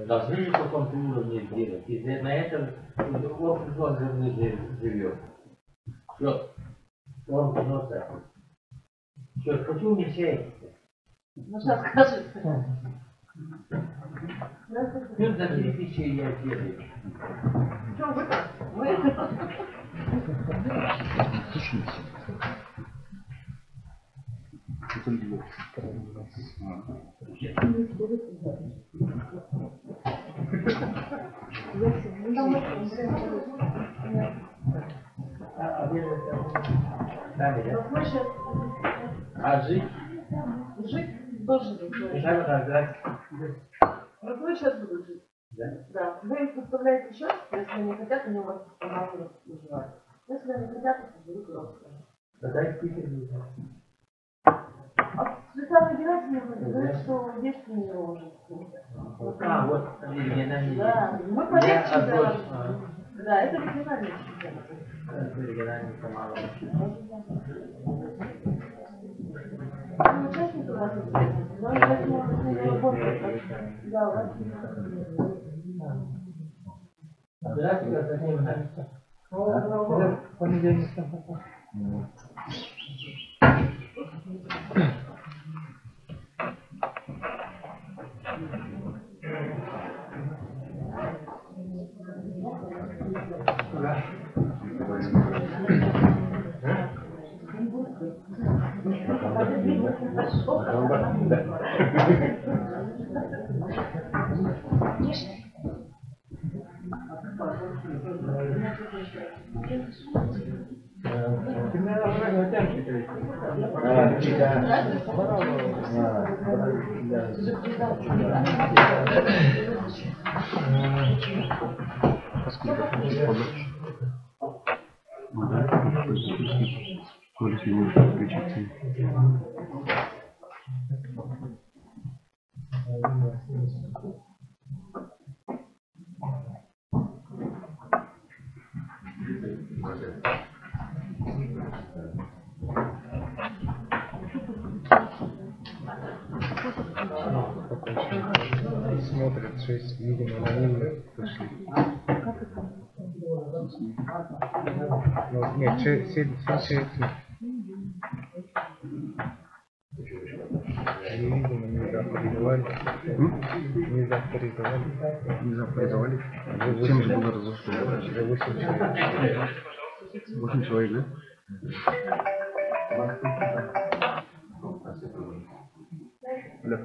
Должны на каком-то уровне сделать. И на этом он живет. Все. Он вноса. Что, почему мешаете? Ну что скажет? Ну, за 3000 я делаю. Что вы так? Вы? А жить? Жить тоже жить. Вот вы сейчас будут жить. Да? Да. Вы их подставляете счет, если они хотят, они у вас по-моему выживают. Если они хотят, то берут родственников. Тогда их Питер будет. А Светлана Герасимовна говорит, что есть у нее уже. А, вот, региональный. Да, мы полегче, да. Да, это региональный чемпионат. Это региональный команда. Участники у вас есть, но я работаю. Да, у вас Здравствуйте, зачем нравится? Понедельник. Смотрят 6, видимо, анонимно пришли. Ну, нет, 7 человек. Видимо, не авторизовали. Не авторизовали. Не авторизовали. 7 же было разошло. 8 человек. 8 человек, да? Да.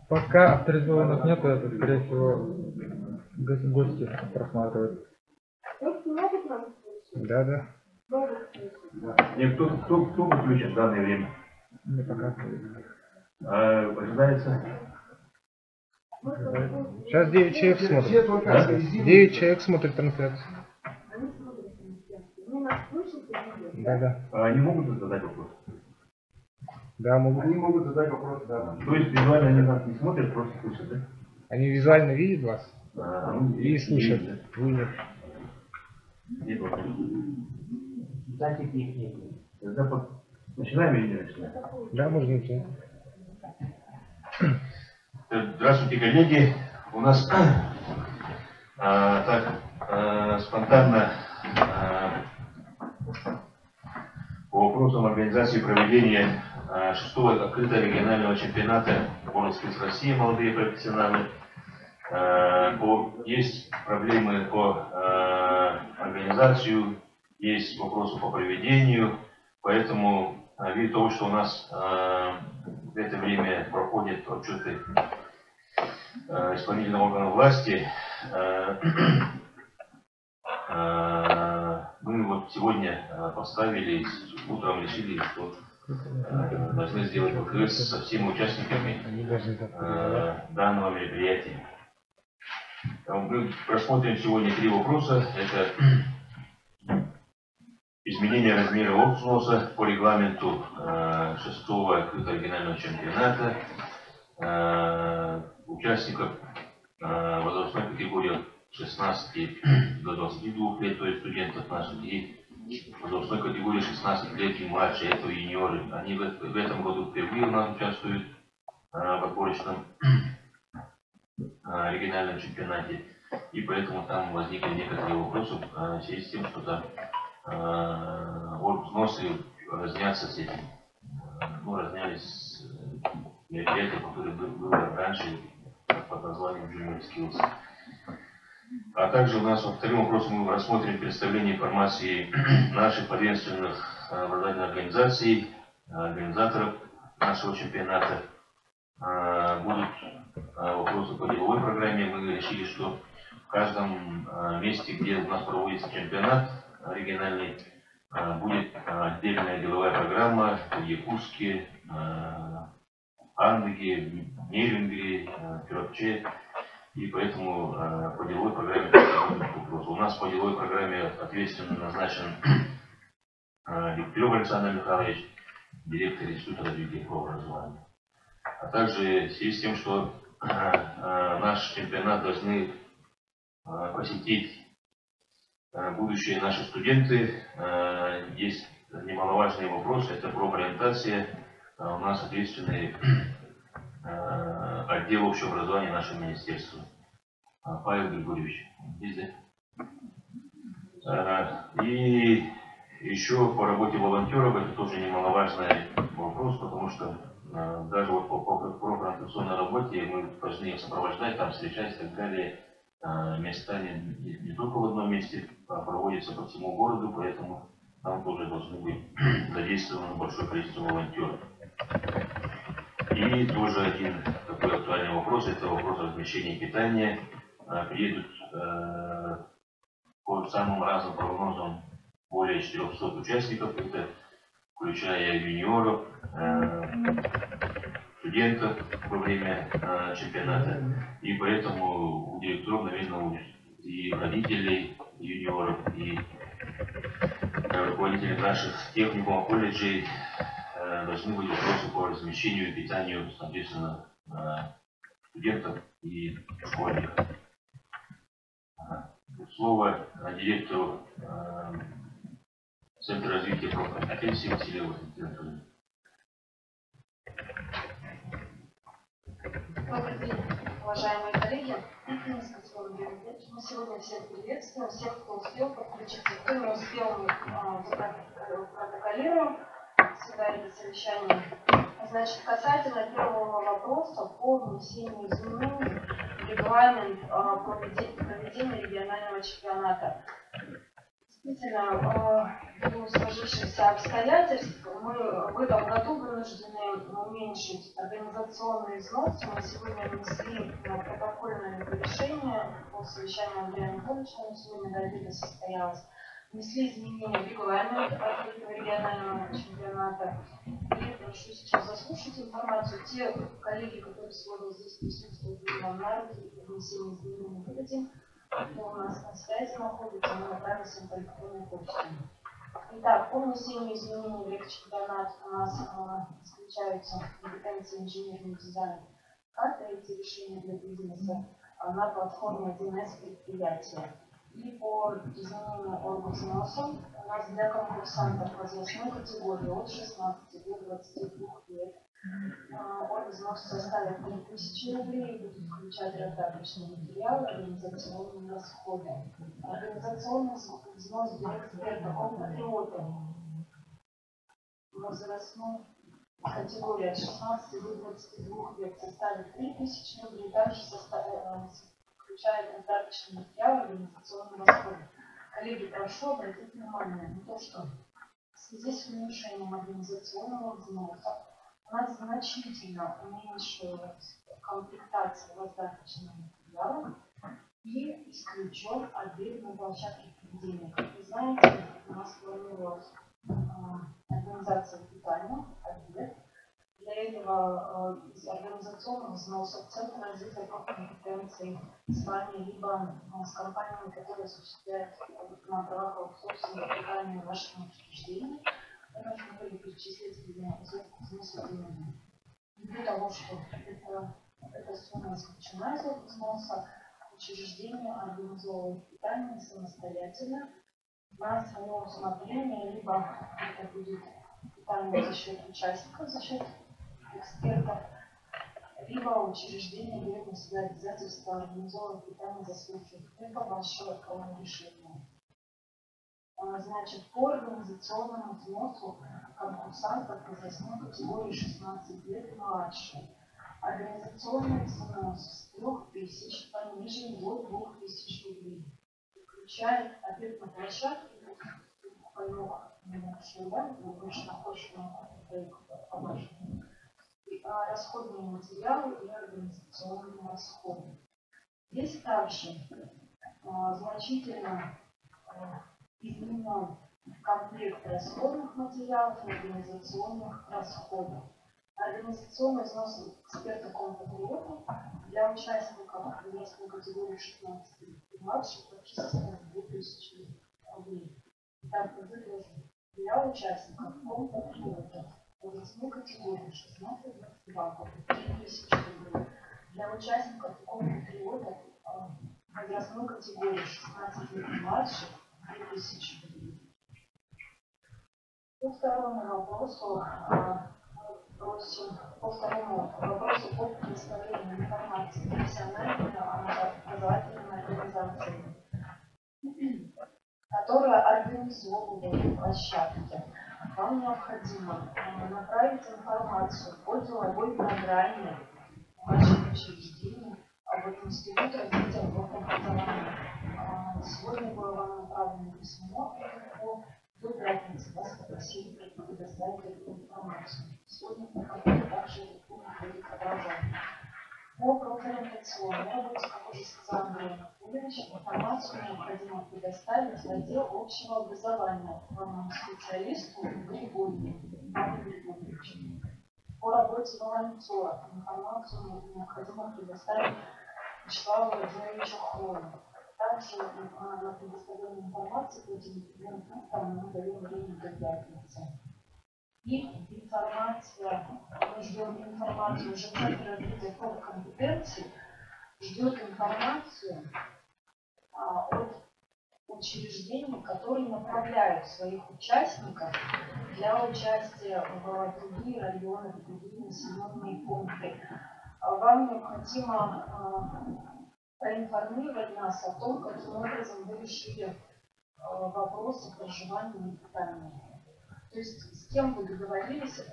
Пока авторизованных нет, это, скорее всего, гости просматривают. Да. Нет, кто выключен в данное время? Не пока. Ожидается. Сейчас 9 человек смотрят. 9 человек смотрят трансляцию. Да. Они могут задать вопрос? Да, могут. Они могут задать вопрос, да. То есть визуально они нас не смотрят, просто слышат, да? Они визуально видят вас и И слышат. Вы нет. Нет вопросов. Дайте их. Тогда начинаем или не начинаем? Да, можно начать. Здравствуйте, коллеги. У нас спонтанно по вопросам организации проведения 6-го открытого регионального чемпионата World России молодые профессионалы. Есть проблемы по организации, есть вопросы по проведению, поэтому ввиду того, что у нас в это время проходят отчеты исполнительного органа власти, мы вот сегодня поставили, утром решили, что должны сделать ВКС со всеми участниками данного мероприятия. Мы просмотрим сегодня 3 вопроса. Это изменение размера взноса по регламенту 6-го открытого регионального чемпионата участников возрастной категории 16 до 22 лет, то есть студентов наших, и возрастной категории 16 лет и младше, это юниоры. Они в этом году впервые у нас участвуют в отборочном региональном чемпионате, и поэтому там возникли некоторые вопросы в связи с тем, что там взносы разнятся с этим, разнялись с мероприятием, которое было раньше под названием Junior Skills. А также у нас во втором вопросе мы рассмотрим представление информации наших подведомственных образовательных организаций, организаторов нашего чемпионата. Будут вопросы по деловой программе. Мы решили, что в каждом месте, где у нас проводится чемпионат региональный, будет отдельная деловая программа в Якутске, Андыге, Нерюнгри, Кюрапче. И поэтому по деловой программе вопрос. У нас по деловой программе ответственно назначен Викторов Александр Михайлович, директор Института развития прообразования. А также в связи с тем, что наш чемпионат должны посетить будущие наши студенты, есть немаловажные вопросы, это профориентация. У нас ответственный отдел общего образования нашего министерства. Павел Григорьевич. Здесь, да? И еще по работе волонтеров, это тоже немаловажный вопрос, потому что даже вот по профориентационной работе мы должны их сопровождать, там встречать и так далее. Места не только в одном месте, а проводятся по всему городу, поэтому там тоже должны быть задействовано большое количество волонтеров. И тоже один такой актуальный вопрос, это вопрос размещения и питания. Приедут по самым разным прогнозам более 400 участников, это включая юниоров, студентов во время чемпионата. И поэтому у директоров, наверное, и родителей юниоров, и руководителей наших техникумов, колледжей должны быть вопросы по размещению и питанию, соответственно, студентов и школьников. Слово директору Центра развития профкомпетенции Васильеву Валентину. Добрый день, уважаемые коллеги. Мы сегодня всех приветствуем, всех, кто успел подключиться, кто не успел, мы протоколируем сюда это совещание. Значит, касательно первого вопроса по внесению изменений в регламент проведения регионального чемпионата. Действительно, в сложившихся обстоятельств мы в этом году вынуждены уменьшить организационный взнос. Мы сегодня внесли протокольное решение по совещанию Андрея Анатольевича, сегодня до обеда состоялось. Внесли изменения в регламент открытого регионального чемпионата. И прошу сейчас заслушать информацию. Те коллеги, которые сегодня здесь присутствуют, нам на руки внесение изменений выдадим. Кто у нас на связи находится, мы направим им по электронной почте. Итак, по внесению изменений в регчемпионат у нас исключаются компетенции инженерный дизайн, карты эти решения для бизнеса на платформе 1С предприятия. И по изменению оргвзноса у нас для конкурсантов возрастной категории от 16 до 22 лет оргвзнос составит 3000 рублей и будет включать раздаточные материалы, организационные расходы. Организационный взнос для экспертов от патриота возрастной категории от 16 до 22 лет составит 3000 рублей, также включает раздаточные материалы, организационные расходы. Коллеги, прошу обратить внимание на то, что в связи с уменьшением организационного взноса у нас значительно уменьшилась комплектация раздаточных материалов и исключен обед на площадке проведения. Как вы знаете, у нас планировалась организация питания, обед. Для этого из организационного взноса Центр развития профкомпетенций с вами, либо с компаниями, которые осуществляют на правах аутсорсинга питания в вашем учреждении, мы должны были перечислить взносы деньги. Ввиду того, что эта сумма исключена из взноса, учреждение организовывает питание самостоятельно на свое усмотрение, либо это будет питание за счет участников, за счет экспертов, либо учреждение берет на себя обязательство организовывать питание за свой счет. Это ваше решение. Значит, по организационному взносу конкурсантов возрастной категории 16 лет и младше. Организационный взнос с 3000 пониже до 2000 рублей. Включает обед на площадке, расходные материалы и организационные расходы. Здесь также значительно изменен комплект расходных материалов и организационных расходов. Организационный взнос эксперта конкурса для участников возрастной категории 16 и младше составляет 2000 рублей. Так, для участников конкурса возрастной категории 16-22 3000 рублей. Для участников конкурса возрастной категории 16 лет и младше 2000 рублей. По второму вопросу по предоставлению информации профессиональной образовательной организации, которая организовывает площадки. Вам необходимо направить информацию по деловой программе вашего учреждения об институте развития образования. Сегодня было вам направлено письмо, до пятницы вас попросили предоставить эту информацию. Сегодня также будет продолжать. По профориентационной работе, как уже сказал Андрей Анатольевич, информацию необходимо предоставить в отдел общего образования главному специалисту Григорию Григорьевичу. По работе волонтеров информацию необходимо предоставить Вячеславу Владимировичу Хрону. Также на предоставление информации по этим пунктам мы даем время до пятницы. И информация, мы ждем информацию, уже Центр развития профкомпетенций ждет информацию от учреждений, которые направляют своих участников для участия в другие районы, в другие населенные пункты. Вам необходимо проинформировать нас о том, каким образом вы решили вопросы проживания и питания. То есть с кем вы договорились,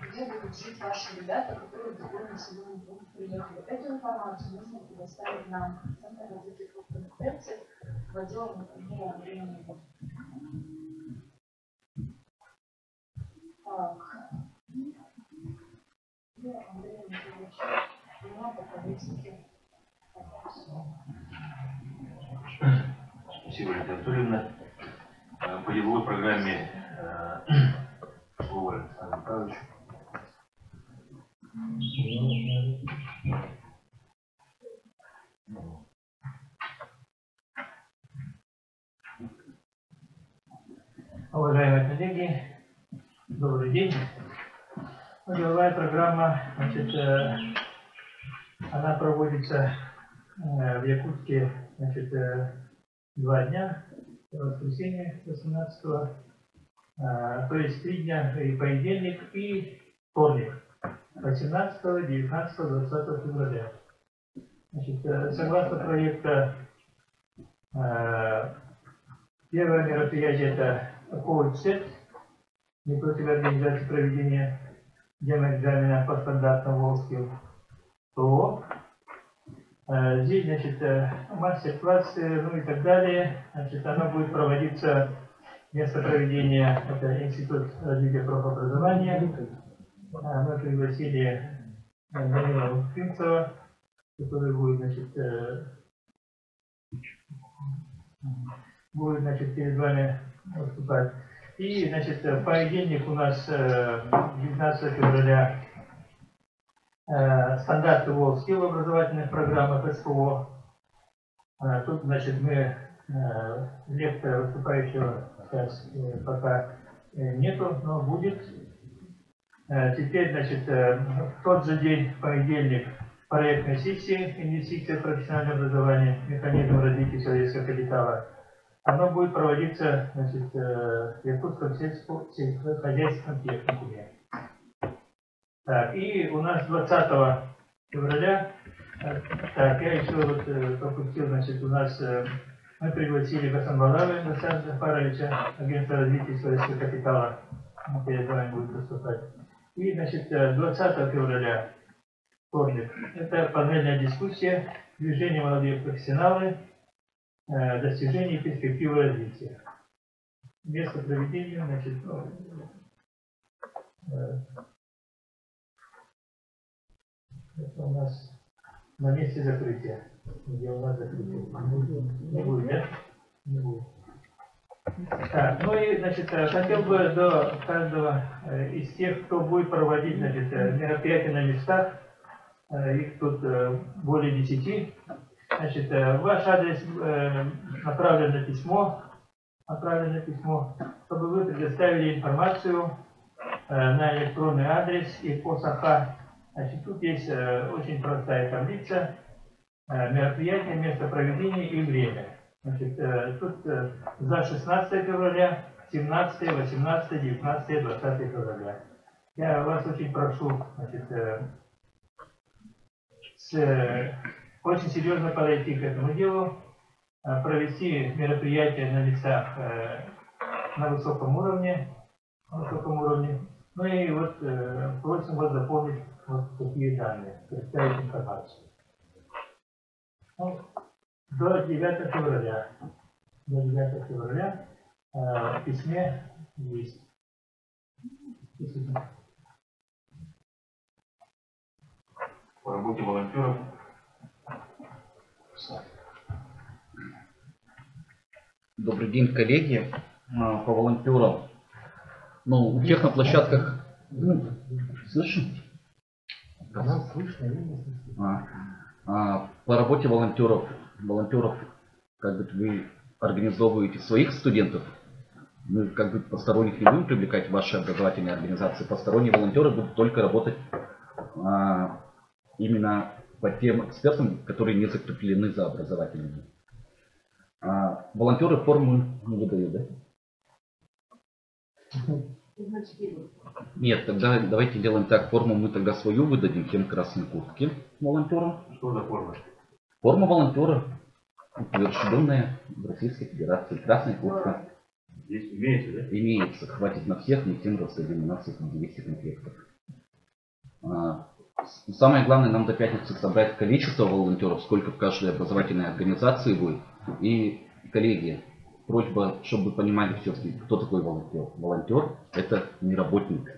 где будут жить ваши ребята, которые в другой населенный пункт приехали. Эту информацию нужно предоставить нам в Центр развития профкомпетенций в отдел внутреннего времени. Так. Андрей Анатольевич, у меня по повестке. Спасибо, Лидия Анатольевна. По деловой программе слово Александру Павловичу. Уважаемые коллеги, добрый день. Деловая программа, значит, она проводится в Якутске, значит, 2 дня, воскресенье 18-го, то есть 3 дня, и понедельник, и вторник, 18, 19, 20 февраля. Значит, согласно проекта, первое мероприятие это коуч-сет, не против организации проведения демоэкзамена по стандартам WorldSkills, то здесь, значит, мастер-классы, ну и так далее, значит, оно будет проводиться, место проведения, это Институт развития профобразования. Мы пригласили Данила Финцева, который будет, значит, перед вами выступать. И, значит, в понедельник у нас 19 февраля стандарты WorldSkills в образовательных программах СПО. Тут, значит, мы лектора выступающего сейчас пока нету, но будет. Теперь, значит, в тот же день, в понедельник, проектной сессии «Инвестиции в профессиональное образование. Механизм развития человеческого капитала». Оно будет проводиться, значит, в Иркутском сельскохозяйственном техникуме. Так, и у нас 20 февраля, так, я еще вот пропустил, значит, у нас мы пригласили Гасанбалава Гасана Джафаровича, агентство развития человеческого капитала, перед вами будет выступать. И, значит, 20 февраля, вторник, это панельная дискуссия «Движение молодые профессионалы. Достижения и перспективы развития». Место проведения, значит, это у нас на месте закрытия. Где у нас закрытие? Не будет, да? Не будет. Так, ну и, значит, хотел бы до каждого из тех, кто будет проводить, значит, мероприятия на местах, их тут более 10, значит, в ваш адрес направлено письмо, чтобы вы предоставили информацию на электронный адрес и по САХА. Значит, тут есть очень простая таблица, мероприятие, место проведения и время. Значит, тут за 16 февраля, 17, 18, 19, 20 февраля. Я вас очень прошу, значит, очень серьезно подойти к этому делу, провести мероприятия на местах на высоком уровне. Ну и вот просим вас запомнить вот такие данные, представить информацию. Ну, до 9 февраля. В письме есть. По работе волонтеров. Добрый день, коллеги. По волонтерам. Ну, у тех на площадках... Слышно? По работе волонтеров, как бы вы организовываете своих студентов, мы как бы посторонних не будем привлекать в ваши образовательные организации. Посторонние волонтеры будут только работать именно по тем экспертам, которые не закреплены за образовательными. Волонтеры форму не выдают, да? Нет, тогда давайте делаем так. Форму мы тогда свою выдадим тем красной куртки волонтерам. Что за форма? Форма волонтера, утвержденная в Российской Федерации. Красная куртка. Здесь имеется, да? Имеется. Хватит на всех, не тем раздадим. У нас их 200 комплектов. Самое главное, нам до пятницы собрать количество волонтеров, сколько в каждой образовательной организации будет. И, коллеги, просьба, чтобы вы понимали все-таки, кто такой волонтер. Волонтер – это не работник.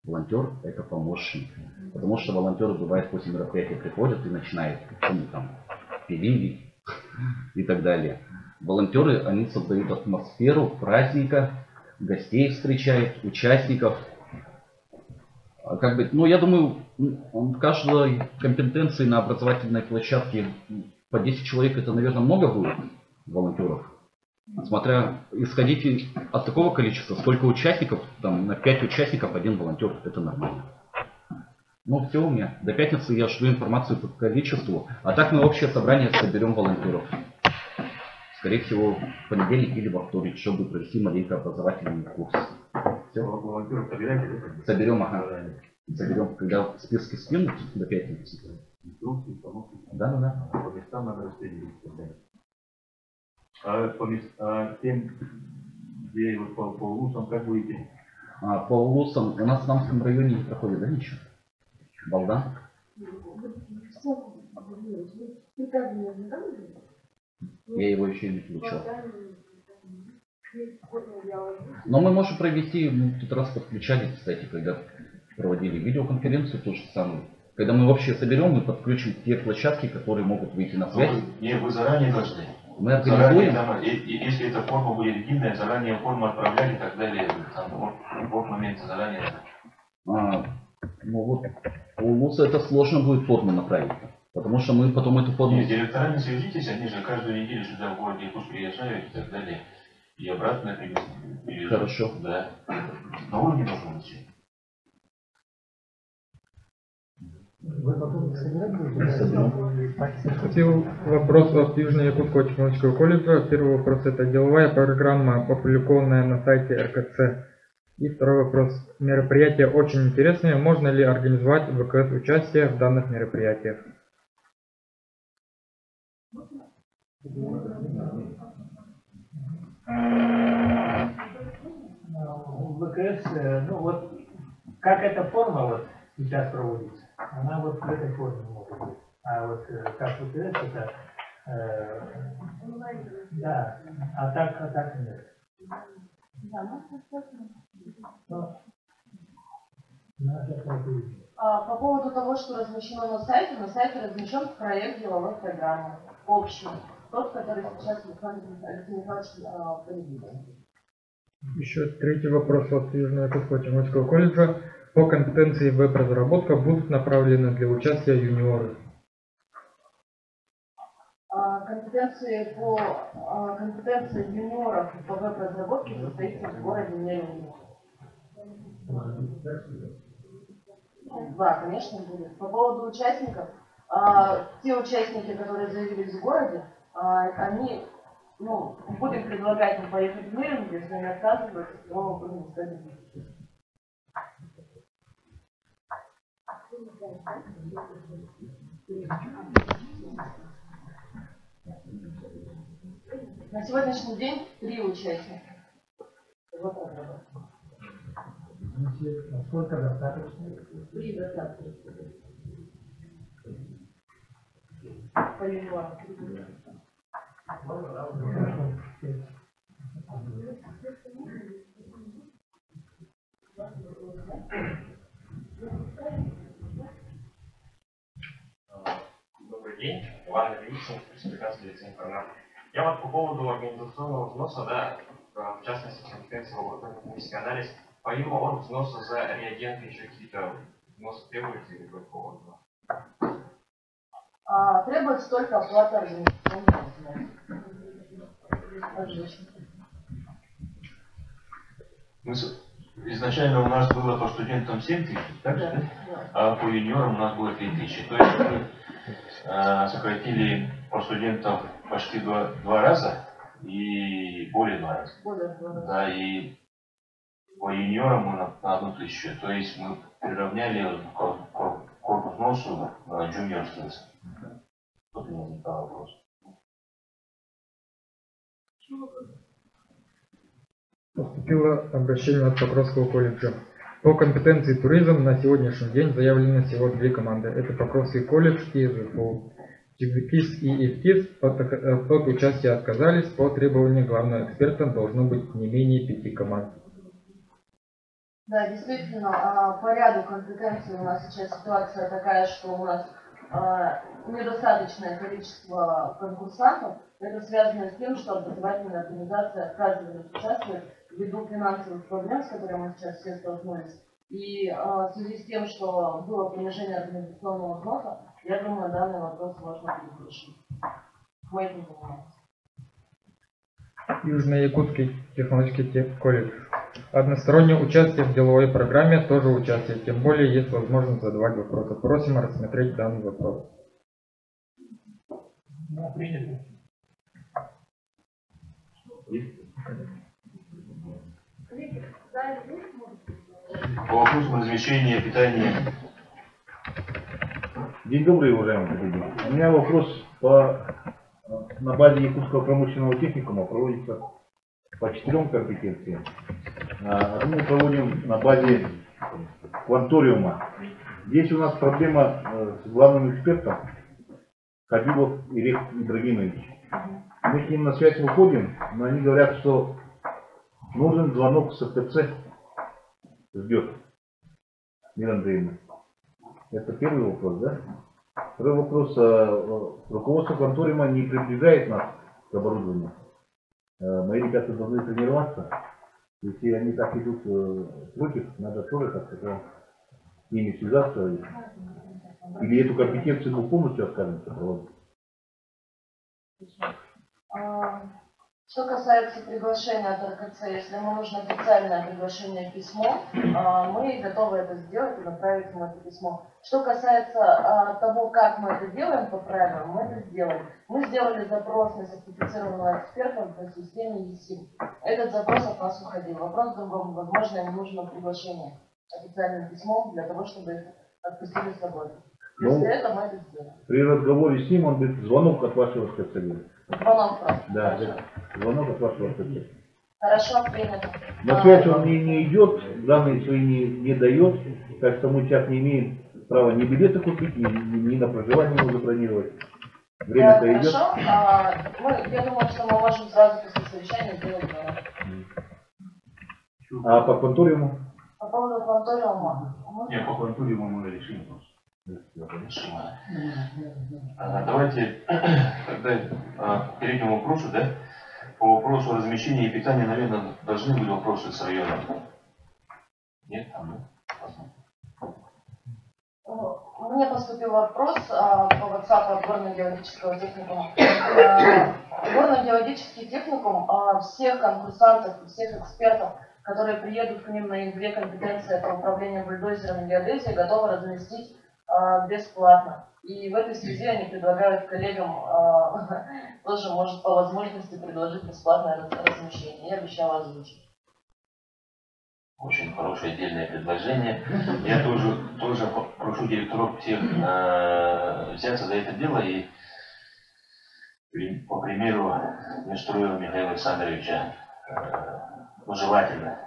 Волонтер – это помощник. Потому что волонтеры, бывает, после мероприятия приходят и начинают что-нибудь там пилить и так далее. Волонтеры, они создают атмосферу праздника, гостей встречают, участников. Как бы, ну, я думаю, в каждой компетенции на образовательной площадке по 10 человек это, наверное, много будет волонтеров. Смотря, исходите от такого количества, сколько участников, там на 5 участников 1 волонтер, это нормально. Ну все у меня. До пятницы я жду информацию по количеству. А так мы общее собрание соберем волонтеров. Скорее всего, в понедельник или во вторник, чтобы провести маленький образовательный курс. Все. Волонтеров собираете, да? Соберем, ага. Соберем, когда списки скинут до пятницы. Инструкции, помощники. Да. По местам надо распределить. А тем, где вот по улусам, как будете? По улусам у нас в Намском районе не проходит, да, ничего? Балдан? Я его еще не включил. Но мы можем провести, мы в тот раз подключали, кстати, когда проводили видеоконференцию, то же самое. Когда мы вообще соберем, мы подключим те площадки, которые могут выйти на связь. Не, вы заранее должны. Мы организуем. Если эта форма будет единая, заранее форму отправляли и так далее. Там, в моменте заранее. Ну вот, у ЛУСа это сложно будет форму направить. Потому что мы потом эту форму... Нет, с директорами свяжитесь, они же каждую неделю сюда в городе Иркутск приезжают и так далее. И обратно привезут. Хорошо. Да. На уровне должно быть. Поступил вопрос от Южно-Якутского технологического колледжа. Первый вопрос — это деловая программа, опубликованная на сайте РКЦ. И второй вопрос. Мероприятие очень интересное. Можно ли организовать ВКС участие в данных мероприятиях? ВКС, ну вот, как эта форма вот сейчас проводится, она вот в этой форме может быть. А вот как ВКС это, да, а так нет. Ну, По поводу того, что размещено на сайте размещен проект деловой программы, общий, тот, который сейчас Алексей Михайлович проведет. Еще третий вопрос от Южно-Якутского технологического колледжа. По компетенции веб-разработка будут направлены для участия юниоры? Компетенция юниоров по веб-разработке состоится в городе Нелюбин. Да, конечно, будет. По поводу участников, те участники, которые заявились в городе, они, будем предлагать им поехать в Нелюбин, если они отказываются, то будем искать. На сегодняшний день 3 участника. Сколько достаточно? 3 достаточно. По юниорам. Добрый день, Иван Ильичев, республиканский директор программы. Я вот по поводу организационного взноса, да, в частности, компетенции в лабораторно-технический анализ, помимо от взноса за реагенты еще какие-то взносы требуются или только от взноса? Требуется только оплата организационного взноса. Изначально у нас было по студентам 7 тысяч, так же, да? А по юниорам у нас было 5 тысяч. То есть мы сократили по студентам почти 2 раза и более 2 раза. Да, и по юниорам мы на 1 тысячу. То есть мы приравняли к взносу junior students. Тут у меня возникал вопрос. Поступило обращение от Покровского колледжа. По компетенции туризм на сегодняшний день заявлено всего 2 команды. Это Покровский колледж и ЖФУ. ЧГКИС и ИФТИС от участия отказались. По требованию главного эксперта должно быть не менее 5 команд. Да, действительно, по ряду компетенций у нас сейчас ситуация такая, что у нас недостаточное количество конкурсантов. Это связано с тем, что образовательная организация отказывается участвовать ввиду финансовых проблем, с которыми мы сейчас все столкнулись. И в связи с тем, что было понижение организационного взноса, я думаю, данный вопрос можно решить. Мы этим занимаемся. Южно-Якутский технологический колледж. Одностороннее участие в деловой программе тоже участие, тем более есть возможность задавать вопросы. Просим рассмотреть данный вопрос. Да, принято. По вопросам размещения питания. День добрый, уважаемые коллеги. У меня вопрос на базе Якутского промышленного техникума проводится по 4 компетенциям. Мы проводим на базе кванториума. Здесь у нас проблема с главным экспертом Хабибов Ирек Ибрагимович. Мы с ним на связь выходим, но они говорят, что нужен звонок с ФТЦ. Ждет. Мира Андреевна. Это первый вопрос, да? Второй вопрос. Руководство конториума не приближает нас к оборудованию. Мои ребята должны тренироваться. Если они так идут против, надо тоже как-то с ними связаться. Или эту компетенцию мы полностью откажемся проводить. Что касается приглашения от РКЦ, если ему нужно официальное приглашение письмо, мы готовы это сделать и направить ему это письмо. Что касается того, как мы это делаем по правилам, мы это сделали. Мы сделали запрос на сертифицированного эксперта по системе ЕСИМ. Этот запрос от нас уходил. Вопрос в другом. Возможно, ему нужно приглашение официальным письмом для того, чтобы их отпустили с работы. Если это, мы это сделаем. При разговоре с ним он говорит, звонок от вашего специалиста. Звонок просто. Да, звонок от вашего специалиста. Хорошо, принято. На связь он не идет, данные свои не дает, так что мы сейчас не имеем права ни билеты купить, ни на проживание его забронировать. Время-то идет. Хорошо. Я думаю, что мы можем сразу после совещания сделать звонок. А по кванториуму? По поводу кванториума. Нет, по кванториуму мы решим. Давайте тогда к третьему вопросу, да? По вопросу размещения и питания, наверное, должны быть вопросы с района. Нет, там, Мне поступил вопрос по WhatsApp от горно-геологического техникума. Горно-геологический техникум всех конкурсантов, всех экспертов, которые приедут к ним на две компетенции по управлению бульдозером и геодезией, готовы разместить бесплатно. И в этой связи они предлагают коллегам тоже, может, по возможности предложить бесплатное размещение. Я обещала озвучить. очень хорошее отдельное предложение. Я тоже прошу директоров всех взяться за это дело и по примеру Неструева Михаила Александровича, желательно.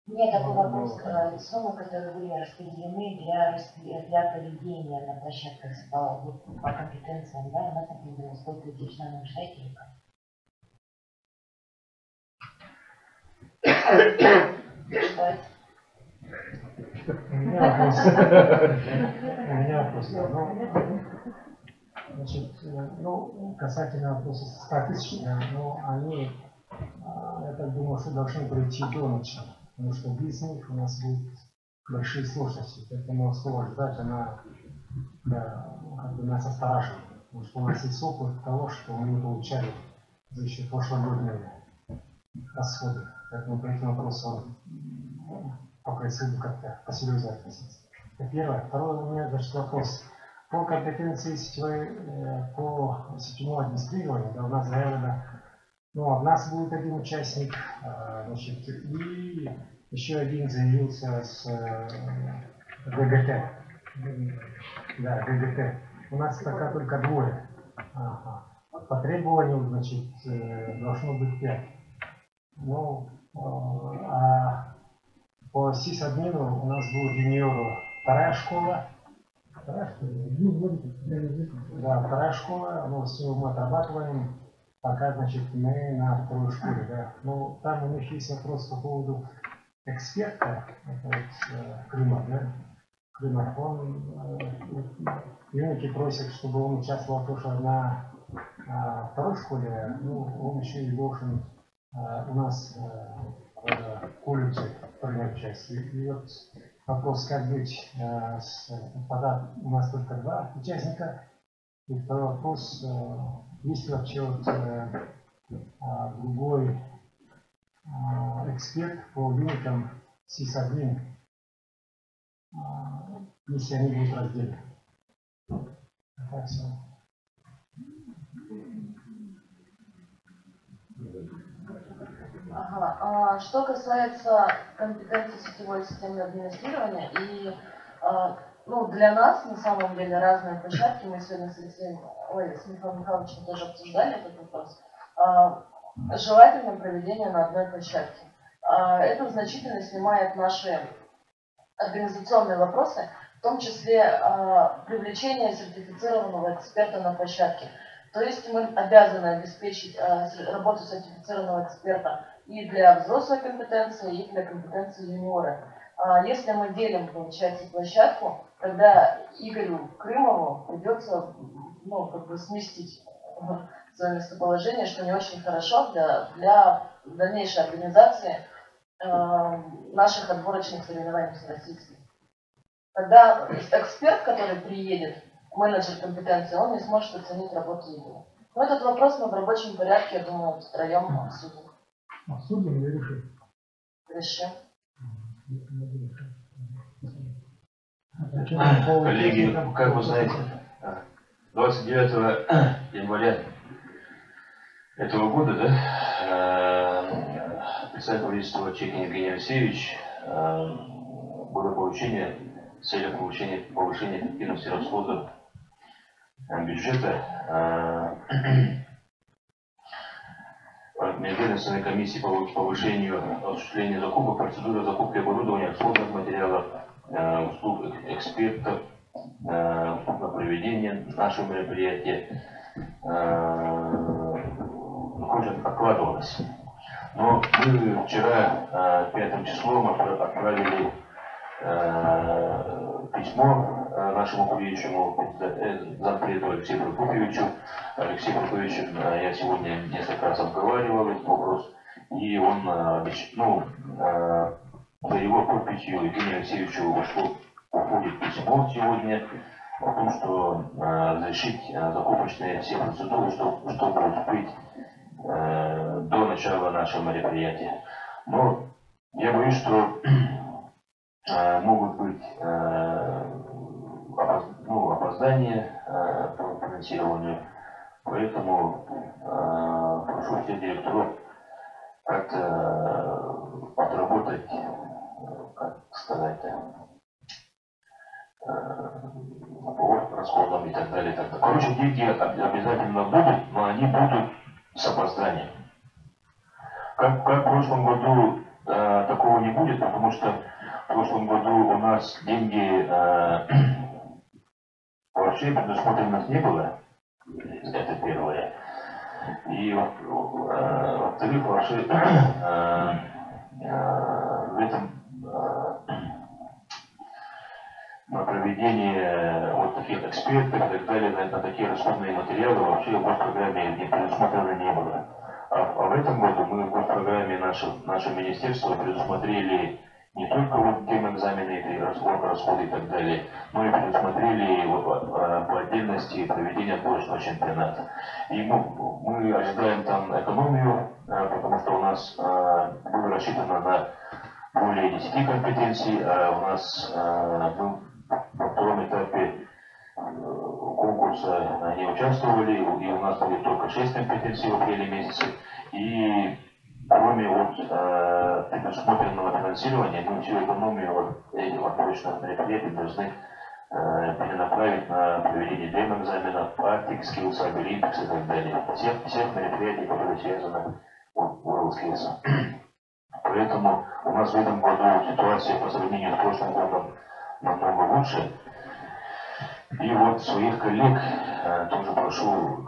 У меня такой вопрос. Суммы, которые были распределены для проведения на площадках по компетенциям, да, у нас определено, сколько здесь надо ждать или как? У меня вопрос. Значит, касательно вопроса 100 тысяч, они, я так думаю, что должны пройти до ночи, потому что без них у нас будут большие сложности. Поэтому слово ждать, она как бы нас останавливает. Потому что у нас есть опыт того, что мы не получали за еще прошлогодние расходы. Поэтому по этому вопросу попросил бы как-то посерьезнее относиться. Это первое. Второе у меня, значит, вопрос. По компетенции сетевой, по сетевому администрированию, да, у нас заявлено, от нас будет один участник, значит, и еще один заявился с ГГТ. Да, ГГТ. У нас пока только двое. По требованию, значит, должно быть 5. А по сисадмину у нас будет юниору вторая школа. Да, вторая школа, все мы отрабатываем, пока, значит, мы на второй школе, да. Там у них есть вопрос по поводу эксперта, это Крымов, да. Крымов, он, юники просят, чтобы он участвовал тоже на второй школе, он еще и должен у нас в колледже принять участие. И вот вопрос, как быть, у нас только 2 участника. И второй вопрос, есть ли вообще другой эксперт по юнитам сисадмин, если они будут разделены. Так все. Что касается компетенции сетевой системы администрирования, и для нас на самом деле разные площадки, мы сегодня с Михаилом Михайловичем тоже обсуждали этот вопрос, желательно проведение на одной площадке. Это значительно снимает наши организационные вопросы, в том числе привлечение сертифицированного эксперта на площадке. То есть мы обязаны обеспечить работу сертифицированного эксперта и для взрослой компетенции, и для компетенции юниора. Если мы делим, получается, площадку, тогда Игорю Крымову придется сместить свое местоположение, что не очень хорошо для дальнейшей организации наших отборочных соревнований всероссийских. Когда эксперт, который приедет, менеджер компетенции, он не сможет оценить работу его. Но этот вопрос мы в рабочем порядке, я думаю, втроем обсудим. Обсудим или решим? Решим. Коллеги, как вы знаете, 29 января этого года, председатель правительства Чехии Евгений Алексеевич было поручение с целью повышения эффективности расхода бюджета Межведомственной комиссии по повышению осуществления закупок, процедуры закупки оборудования, расходных материалов, услуг экспертов, услуг на проведение нашего мероприятия откладывалось. Но мы вчера, 5 числом, отправили письмо нашему будущему зампреду Алексею Прокопьевичу. Алексей Прокопьевич, я сегодня несколько раз обговаривал этот вопрос, и он, за его подписью Евгению Алексеевичу уходит письмо сегодня о том, что разрешить закупочные все процедуры, чтобы успеть до начала нашего мероприятия. Но я боюсь, что могут быть опоздания по финансированию, поэтому прошу всех директоров как-то отработать, как сказать, по расходам и так далее. Короче, деньги обязательно будут, но они будут с опозданием. Как в прошлом году такого не будет, потому что в прошлом году у нас деньги вообще предусмотренных не было. Это первое. И во-вторых, вообще в этом на проведение вот таких экспертов и так далее, на такие расходные материалы вообще в госпрограмме не предусмотрено не было. А в этом году мы в госпрограмме наше министерство предусмотрели не только вот экзамены и расходы и так далее, но и предусмотрели по отдельности проведение отборочного чемпионата. И мы ожидаем там экономию, потому что у нас было рассчитано на более 10 компетенций, а у нас был во втором этапе конкурса не участвовали, и у нас были только 6 компетенций в апреле месяце. И кроме предусмотренного финансирования, мы всю экономию этих отборочных мероприятий должны перенаправить на проведение демо-экзаменов, практик, скиллс, олимпикс и так далее. Всех мероприятий, которые связаны с WorldSkills. Поэтому у нас в этом году ситуация по сравнению с прошлым годом намного лучше. И вот своих коллег тоже прошу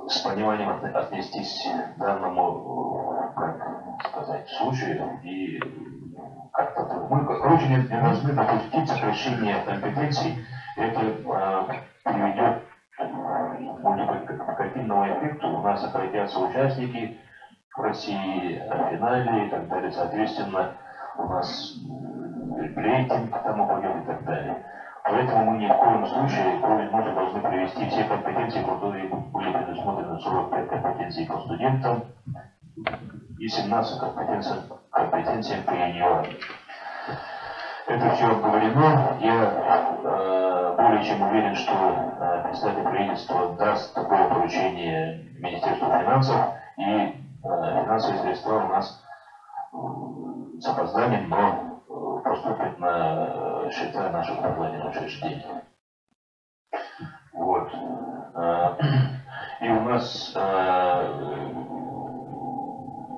с пониманием отнестись к данному, как сказать, случаю и как-то мы, короче, не должны допустить сокращения компетенций. Это приведет к мультипликативному эффекту. У нас сократятся участники в России на финале и так далее. Соответственно, у нас рейтинг к тому пойдет и так далее. Поэтому мы ни в коем случае, кроме можно, должны привести все компетенции, которые были предусмотрены 45 компетенций по студентам и 17 компетенциям по юниорам. Это все обговорено. Я более чем уверен, что председатель правительства даст такое поручение Министерству финансов, и финансовые средства у нас с опозданием, но поступят на счета наших проплатных учреждений. Вот. И у нас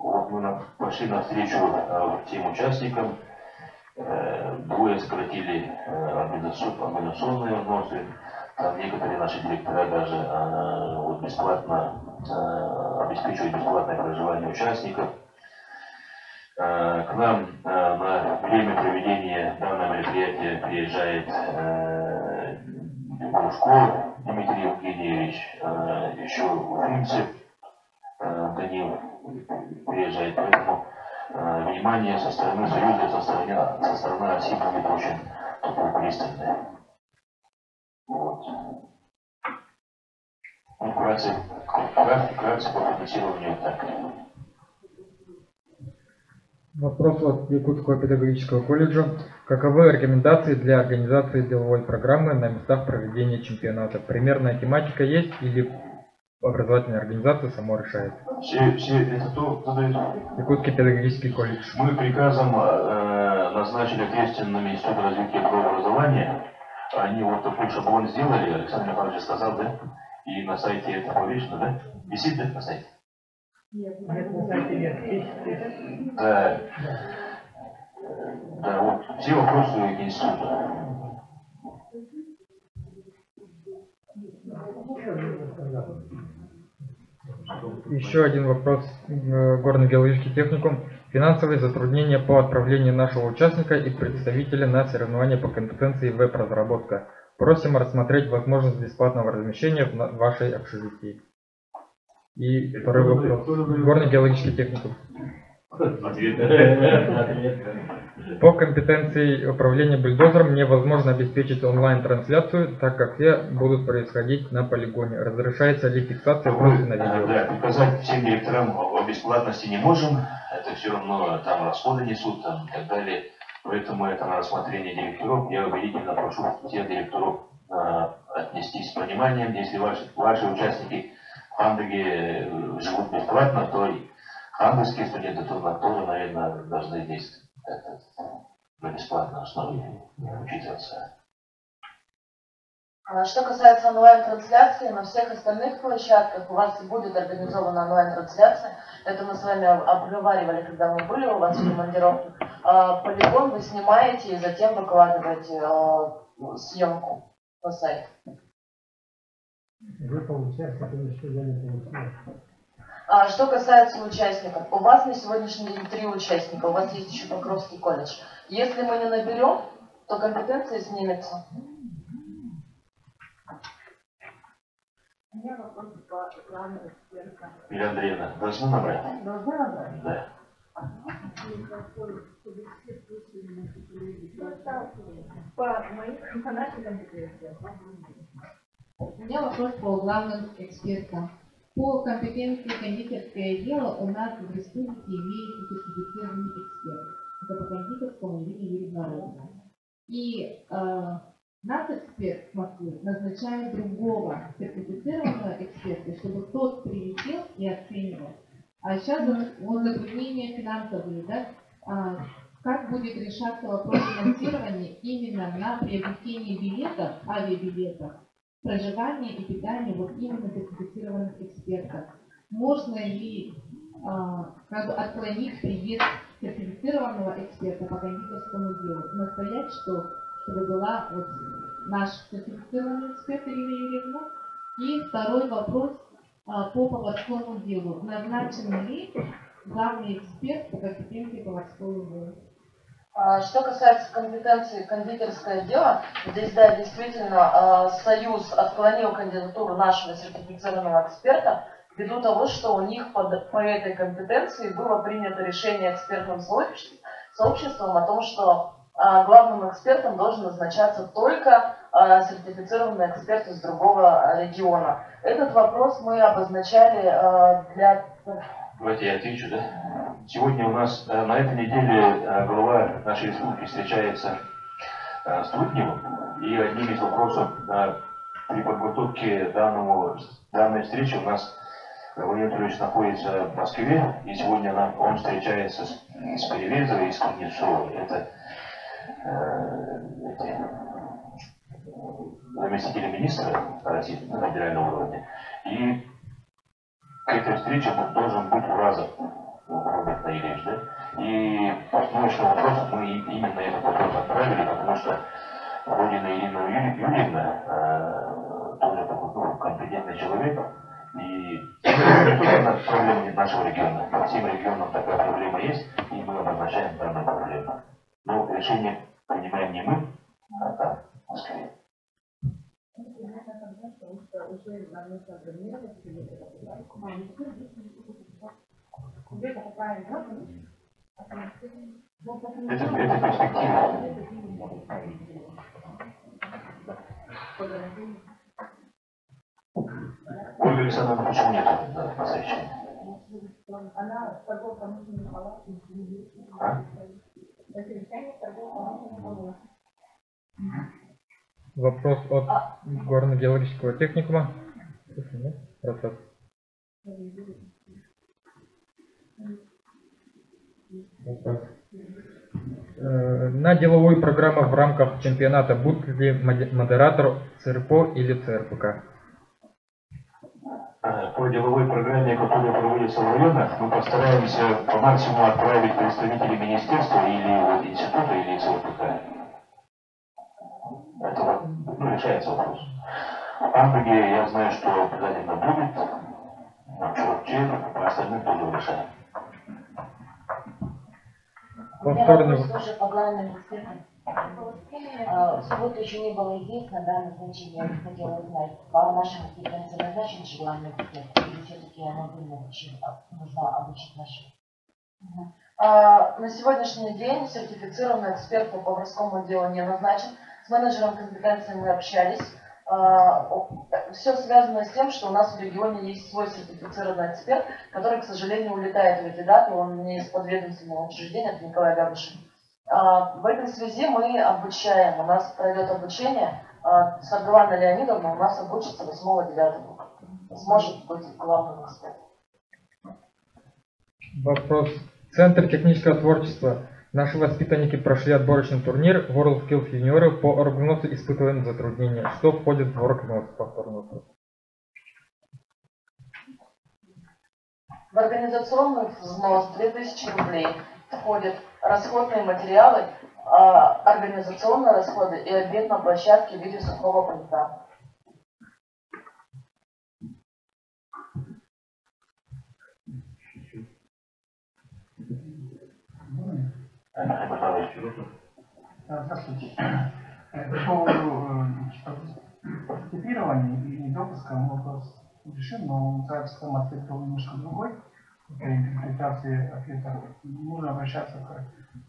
вот мы пошли навстречу тем участникам, двое сократили организационные взносы, там некоторые наши директора даже вот бесплатно обеспечивают бесплатное проживание участников. К нам на время проведения данного мероприятия приезжает Глушко Дмитрий Евгеньевич, еще Уфимцев Данил приезжает, поэтому внимание со стороны Союза, со стороны России будет очень такое пристальное. Вот. Ну, вкратце по финансированию так. Вопрос от Якутского педагогического колледжа. Каковы рекомендации для организации деловой программы на местах проведения чемпионата? Примерная тематика есть или образовательная организация само решает? Все это то задают. Якутский педагогический колледж. Мы приказом назначили ответственным Институт развития образования. Они вот такой шаблон сделали, Александр Михайлович сказал, да? И на сайте это повешено, да? Висит, да, на сайте? Нет, на сайте нет. Да. Да, вот все вопросы к институту. Еще один вопрос. Горно-геологический техникум. Финансовые затруднения по отправлению нашего участника и представителя на соревнования по компетенции веб-разработка. Просим рассмотреть возможность бесплатного размещения в вашей общежитии. И второй вопрос. Горно-геологический техникум. По компетенции управления бульдозером невозможно обеспечить онлайн-трансляцию, так как все будут происходить на полигоне. Разрешается ли фиксация просто на видео? Да, приказать всем директорам о бесплатности не можем. Это все равно там расходы несут там, и так далее. Поэтому это на рассмотрение директоров. Я убедительно прошу всех директоров отнестись с пониманием. Если ваши участники в Хандыге живут бесплатно, то и хандыгские студенты тоже, наверное, должны здесь на бесплатной основе учитываться. Что касается онлайн-трансляции, на всех остальных площадках у вас будет организована онлайн-трансляция. Это мы с вами обговаривали, когда мы были у вас в командировке. Полигон вы снимаете и затем выкладываете съемку на сайт. Вы получаете, конечно, я не получаю. Что касается участников, у вас на сегодняшний день 3 участника, у вас есть еще Покровский колледж. Если мы не наберем, то компетенция снимется. У меня вопрос по плану эксперта. Илья Андреевна, должны набрать? Должны набрать? Да. По моей информации компетенции. У меня вопрос по главным экспертам. По компетенции кондитерское дело у нас в республике имеется сертифицированный эксперт. Это по кондитерскому или международному. И наш эксперт в Москве назначает другого сертифицированного эксперта, чтобы тот прилетел и оценивал. А сейчас вот затруднения финансовые, да? Как будет решаться вопрос финансирования именно на приобретение билетов, авиабилетов, проживание и питание вот именно сертифицированных экспертов? Можно ли как бы отклонить приезд сертифицированного эксперта по кондитерскому делу? Настоять, чтобы была вот наш сертифицированный эксперт Ирина Юрьевна? И второй вопрос по поварскому делу. Назначен ли главный эксперт по компетенции поварского дела? Что касается компетенции кондитерское дело, здесь, да, действительно, Союз отклонил кандидатуру нашего сертифицированного эксперта ввиду того, что у них по этой компетенции было принято решение экспертным сообществом о том, что главным экспертом должен назначаться только сертифицированный эксперт из другого региона. Этот вопрос мы обозначали для... Давайте я отвечу, да? Сегодня у нас на этой неделе глава нашей республики встречается с Трутневым, и одним из вопросов при подготовке данной встречи у нас Владимир Анатольевич находится в Москве, и сегодня он встречается с Перевезовой и с Кузнецовой. Это заместители министра России на федеральном уровне. И к этой встрече должен быть уразов Роберт Наилевич, да? И по научному вопросу мы именно этот вопрос отправили, потому что Родина Ирина Юрьевна тоже такой компетентный человек, и не только проблема нашего региона, по всем регионам такая проблема есть, и мы обозначаем данную проблему. Но решение принимаем не мы, а там, в Москве. Где покупаем? Это перспектива. Ольга Александровна, почему нет на совещании? Она торгово-промышленный палат. Вопрос от горно-геологического техникума. Процесс. На деловую программу в рамках чемпионата будет ли модератор ЦРПО или ЦРПК? По деловой программе, которая проводится в районах, мы постараемся по максимуму отправить представителей министерства или института, или ЦРПК. Это решается вопрос. В Амбурге я знаю, что обязательно будет, но черт, по остальным тоже решаем. У меня вопрос тоже по главным экспертам. В субботу еще не было известно, да, назначение. Я хотела узнать, по нашим компетенциям назначен же главный эксперт, или все-таки нужно обучить наших? На сегодняшний день сертифицированный эксперт по поварскому делу не назначен. С менеджером компетенции мы общались. Все связано с тем, что у нас в регионе есть свой сертифицированный эксперт, который, к сожалению, улетает в эти даты. Он не из подведомственного учреждения, это Николай Габышев. В этой связи мы обучаем. У нас пройдет обучение. Саргавана Леонидовна у нас обучится 8-9. Сможет быть главным экспертом. Вопрос. Центр технического творчества. Наши воспитанники прошли отборочный турнир WorldSkills юниоров по оргнозу, испытываем затруднения. Что входит в оргноз? Повторный вопрос. В организационный взнос 2000 рублей входят расходные материалы, организационные расходы и обед на площадке в виде сухого пункта. Здравствуйте. По поводу прототипирования и недопуска мы вопрос решим, но называется ответ был немножко другой. При интерпретации ответа нужно обращаться к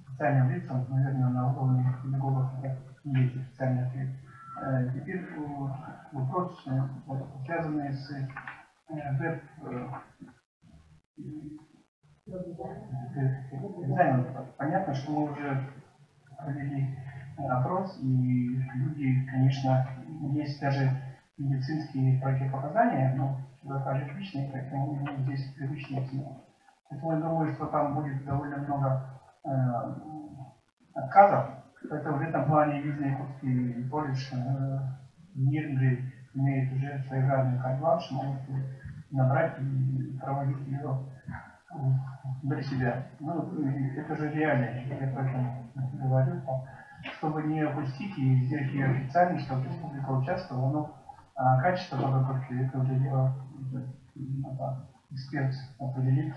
специальным лицам, наверное, на уровне педагогов не есть специальный ответ. Теперь вопрос, связанный с веб-дизайном. Понятно, что мы уже провели опрос, и люди, конечно, есть даже медицинские противопоказания, но закажут личные, поэтому здесь привычные темы. Поэтому я думаю, что там будет довольно много отказов. Поэтому в этом плане Южно-Якутский колледж Нирнбри имеет уже своеобразный карт-бланш, могут набрать и проводить ее для себя. Ну, это же реально, я поэтому говорю, чтобы не опустить и сделать ее официально, чтобы республика участвовала, но качество подготовки, это уже дело эксперт определит,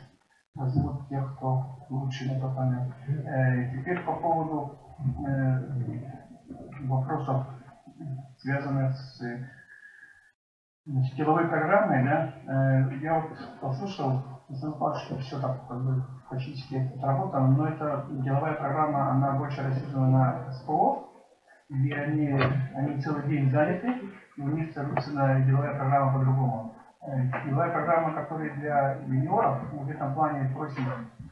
возьмут тех, кто лучше на тот момент. Теперь по поводу вопросов, связанных с деловой программой, да, я вот послушал, что все так как бы фактически отработано, но эта деловая программа, она больше рассчитана на СПО, где они целый день заняты, и у них, соответственно, деловая программа по-другому. Деловая программа, которая для юниоров, мы в этом плане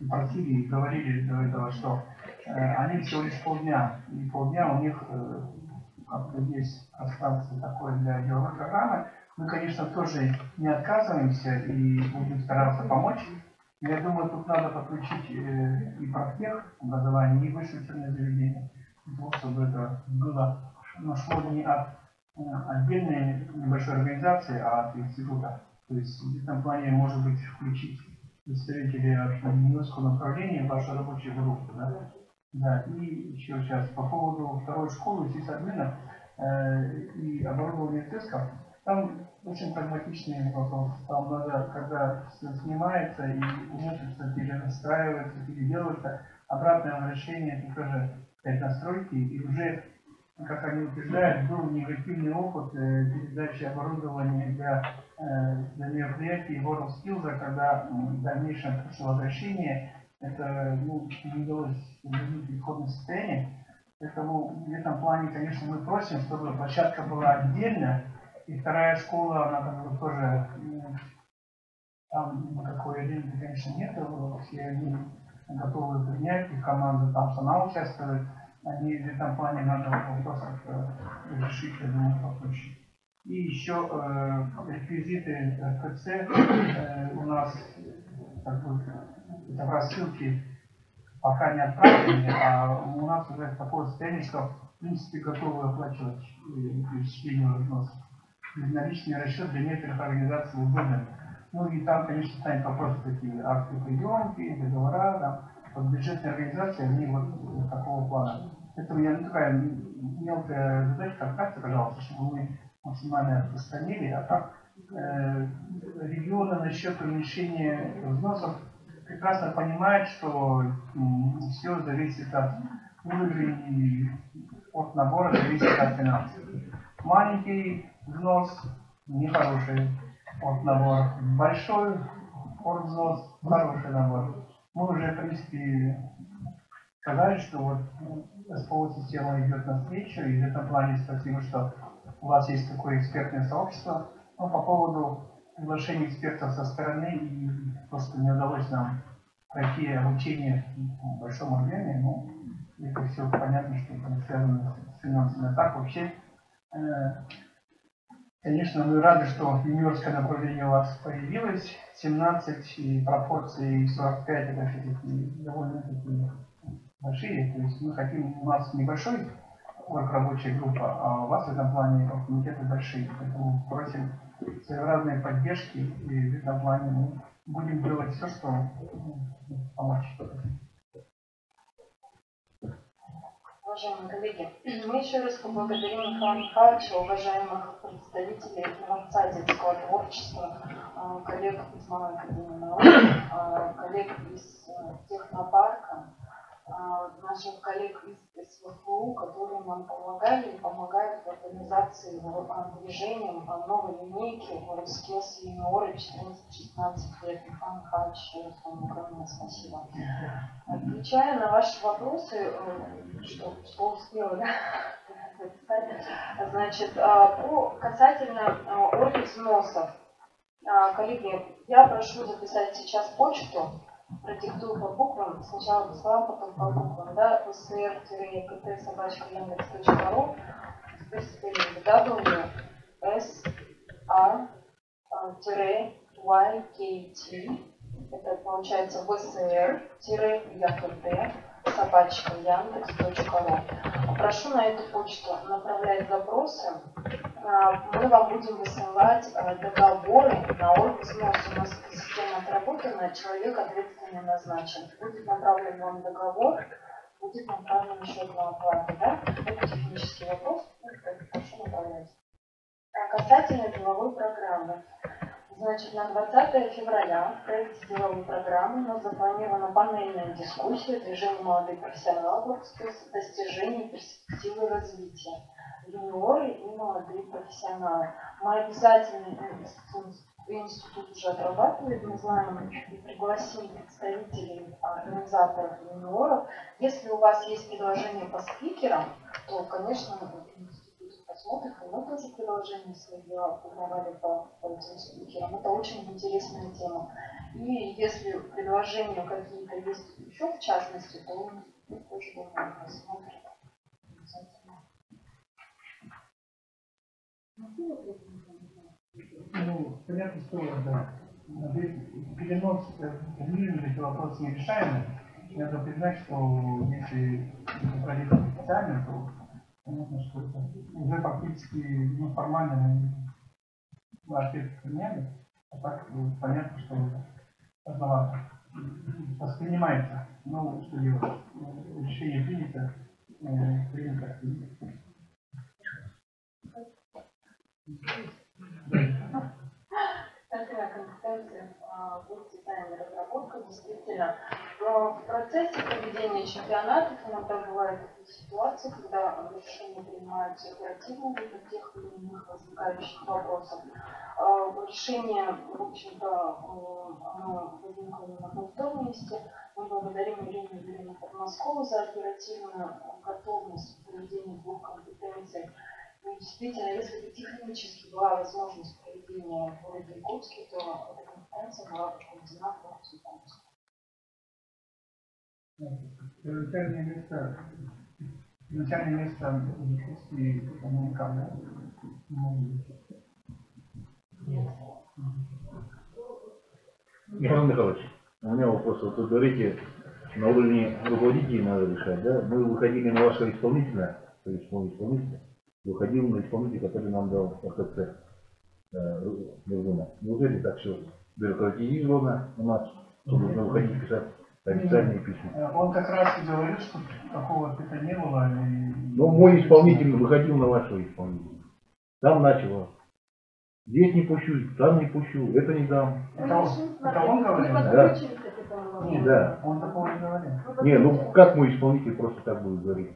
просили и говорили до этого, что они всего лишь полдня, и полдня у них как-то есть пространство такое для деловой программы. Мы, конечно, тоже не отказываемся и будем стараться помочь. Я думаю, тут надо подключить и профтех образование, и высшее учебное заведение, для того, чтобы это было, шло не от отдельной небольшой организации, а от института. То есть в этом плане, может быть, включить представителей от немецкого направления в вашу рабочую группу. Да? Да, и еще сейчас по поводу второй школы, сисадмина и оборудования тестов. Там очень прагматичный вопрос. Там надо, когда снимается и умеется перенастраивается, переделывается, обратное возвращение, это тоже настройки. И уже, как они утверждают, был негативный опыт передачи оборудования для мероприятий WorldSkills, когда в дальнейшем после возвращения это не удалось изменить переходное состояние. Поэтому в этом плане, конечно, мы просим, чтобы площадка была отдельная. И вторая школа, она как бы тоже, там никакой аренды, конечно, нет. Все они готовы принять, и команда там сама участвует. Они в этом плане надо вопрос решить, я думаю, попроще. И еще реквизиты КЦ у нас как бы это в рассылке пока не отправлены, а у нас уже такое состояние, что в принципе готовы оплачивать перечисление взноса. Наличный расчет для некоторых организаций удобен. Ну и там, конечно, станет вопрос такие акты приемки, договора, там, вот бюджетные организации, они вот такого плана. Это у меня такая мелкая задачка, отправьте, пожалуйста, чтобы мы максимально распространили, а так регионы насчет уменьшения взносов прекрасно понимают, что все зависит от уровня, от набора, зависит от финансов. Маленький взнос нехороший от набора, большой от взнос хороший набор. Мы уже, в принципе, сказали, что вот СПО-система идет навстречу, и в этом плане спасибо, что у вас есть такое экспертное сообщество. Но по поводу приглашения экспертов со стороны, и просто не удалось нам пройти обучение в большом объеме, но это все понятно, что это связано с финансами. А так вообще, конечно, мы рады, что юниорское направление у вас появилось. 17 и пропорции 45 это все-таки довольно-таки большие. То есть мы хотим, у нас небольшой рабочая группа, а у вас в этом плане комитеты большие. Поэтому просим своеобразной поддержки, и в этом плане мы будем делать все, что помочь. Уважаемые коллеги, мы еще раз поблагодарим Михаила Михайловича, уважаемых представителей детского творчества, коллег из Малой академии наук, коллег из технопарка, наших коллег из СВФУ, которые нам помогали и помогают в организации движением новой линейки WorldSkills юниоры 14-16 лет. Михаил Михайлович, еще раз вам огромное спасибо. Отвечая на ваши вопросы, что успела, да? Значит, касательно орг взносов. Коллеги, я прошу записать сейчас почту. Продиктую по буквам, сначала по словам, потом по буквам, да, vsr-kt@yandex.ru, wsr-ykt, это получается vsr-ykt@yandex.ru. Прошу на эту почту направлять запросы. Мы вам будем высылать договоры на оргвзнос. У нас эта система отработана, человек ответственный назначен. Будет направлен вам договор, будет направлен еще одна оплата. Да? Это технический вопрос, прошу направлять. Касательно деловой программы. Значит, на 20 февраля в проекте деловой программы у нас запланирована панельная дискуссия «Движение молодых профессионалов WorldSkills. Достижения перспективы развития. Юниоры и молодые профессионалы». Мы обязательно, институт уже отрабатывает, мы знаем и пригласим представителей организаторов юниоров. Если у вас есть предложения по спикерам, то, конечно, институт посмотрит, и мы тоже предложения свои формировали по этим спикерам. Это очень интересная тема. И если предложения какие-то есть еще в частности, то институт тоже думаю, посмотрит. Ну, понятно, что да. Перенос в мир, эти вопросы нерешаемы. Надо признать, что если проводить специально, то понятно, что это уже фактически формально мы ответ приняли, а так понятно, что это поздновато. Воспринимается, но что делать? Решение принято, Такая компетенция в дизайне разработка действительно. В процессе проведения чемпионатов иногда бывают такие ситуации, когда решения принимаются оперативно из-за тех или иных возникающих вопросов. Решение, в общем-то, оно возникло не на пустом месте. Мы благодарим Ирину Юрьевну Подмоскову за оперативную готовность к проведению двух компетенций. И действительно, если бы технически была возможность проведения в городе Якутске, то эта компетенция была бы проведена в городе Якутске. Начальное место и коммуникация. Михаил Михайлович, у меня вопрос. Вот вы говорите, на уровне руководителей надо решать, да? Мы выходили на вашего исполнителя, то есть исполнителя, выходил на исполнителя, который нам дал РКЦ Мирдуна. Неужели так все бюрократизировано у нас, что нужно выходить писать официальные письма? Он как раз и говорил, что такого ответа не было. Но мой исполнитель выходил на вашего исполнителя. Там начало. Здесь не пущу, там не пущу, это не дам. Это он говорил? Да. Нет, Да. Он такого не говорил. Не, ну как мой исполнитель просто так будет говорить?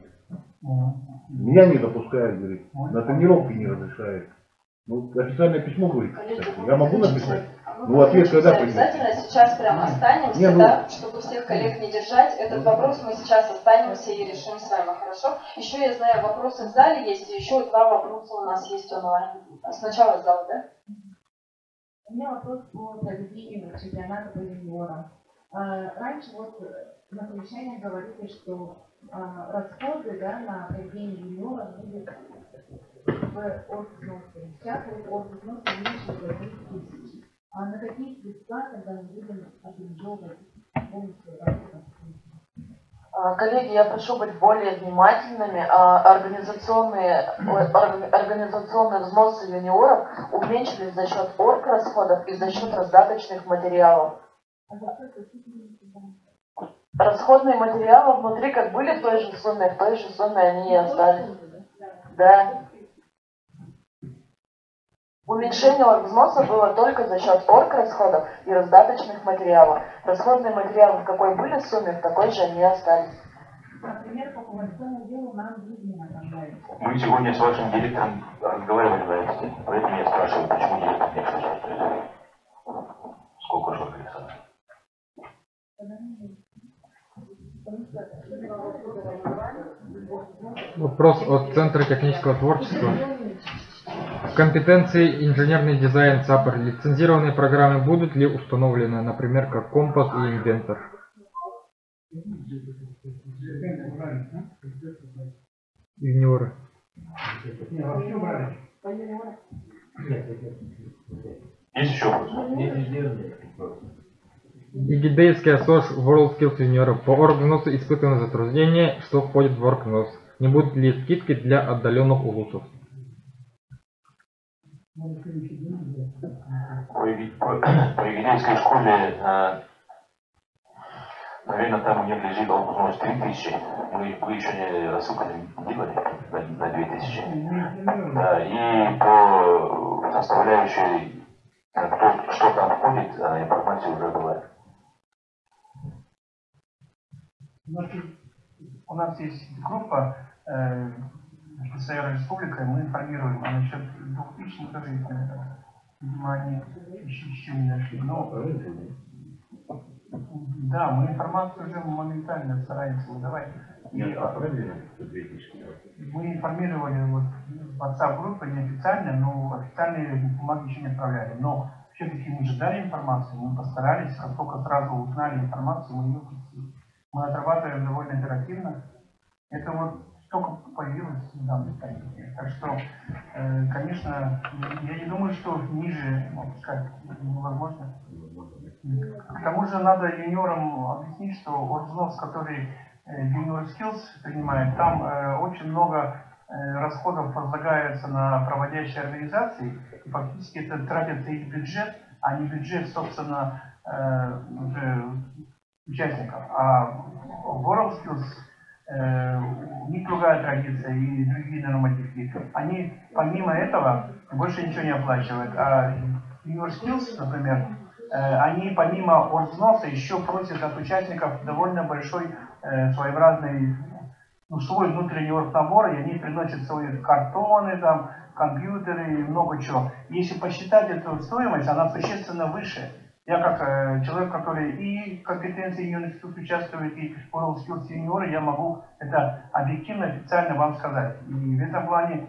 Меня не допускают, говорит. На тренировки не разрешают. Ну, официальное письмо, говорит, я могу написать? Ну, ответ когда придет? Обязательно сейчас прям останемся, Не, ну... да, чтобы всех коллег не держать. Этот вопрос мы сейчас останемся и решим с вами, хорошо? Еще я знаю, вопросы в зале есть, и еще 2 вопроса у нас есть онлайн. Сначала зал, да? У меня вопрос по проведению чемпионата по юниорам. Раньше вот на совещании говорили, что расходы, да, на проведение юниоров будут в оргвзносе. Сейчас вот оргвзнос меньше 20 000. А на какие средства тогда мы будем организовывать полностью работу? Коллеги, я прошу быть более внимательными. Организационные взносы юниоров уменьшились за счет орграсходов и за счет раздаточных материалов. Расходные материалы внутри как были в той же сумме они и остались. Да. Уменьшение оргвзноса было только за счет орграсходов и раздаточных материалов. Расходные материалы в какой были сумме, в такой же они и остались. Например, по кумульционному делу нам жизненно понравилось. Мы сегодня с вашим директором разговаривали на эту тему, поэтому я спрашиваю, почему директор не отказал. Сколько ушло колеса? Вопрос от Центра технического творчества. В компетенции инженерный дизайн САПР лицензированные программы будут ли установлены, например, как Компас и Инвентор? Юниоры. Есть еще вопрос? Игидейская СОЖ WorldSkills юниоров по оргвзносу испытаны затруднения, что входит в оргвзнос. Не будут ли скидки для отдаленных улусов? По Игидейской школе, наверное, там у них лежит оргвзнос 3000. Вы еще не рассылку не делали на 2000. Да, и по составляющей, что там входит, информация уже была. У нас есть группа СССР Республика, и мы информируем, а насчет 2000 тоже, видимо, они еще не дошли. Но, да, мы информацию уже моментально стараемся выдавать. Мы информировали вот WhatsApp-группы неофициально, но официальные бумаги еще не отправляли. Но все-таки мы ждали информацию, мы постарались, как только сразу узнали информацию, мы ее включили. Мы отрабатываем довольно оперативно. Это вот только появилось в данной стране. Так что, конечно, я не думаю, что ниже опускать невозможно. К тому же надо юниорам объяснить, что оргвзнос, который Junior Skills принимает, там очень много расходов возлагается на проводящие организации. И фактически это тратится их бюджет, а не бюджет, собственно, уже участников. А WorldSkills, у них другая традиция и другие нормативы. Они помимо этого больше ничего не оплачивают. А Junior Skills, например, они помимо оргвзноса еще просят от участников довольно большой своеобразный, свой внутренний оргнабор, и они приносят свои картоны, там, компьютеры и много чего. Если посчитать эту стоимость, она существенно выше. Я как человек, который и компетенции института участвует, и WorldSkills сеньоры, я могу это объективно, официально вам сказать. И в этом плане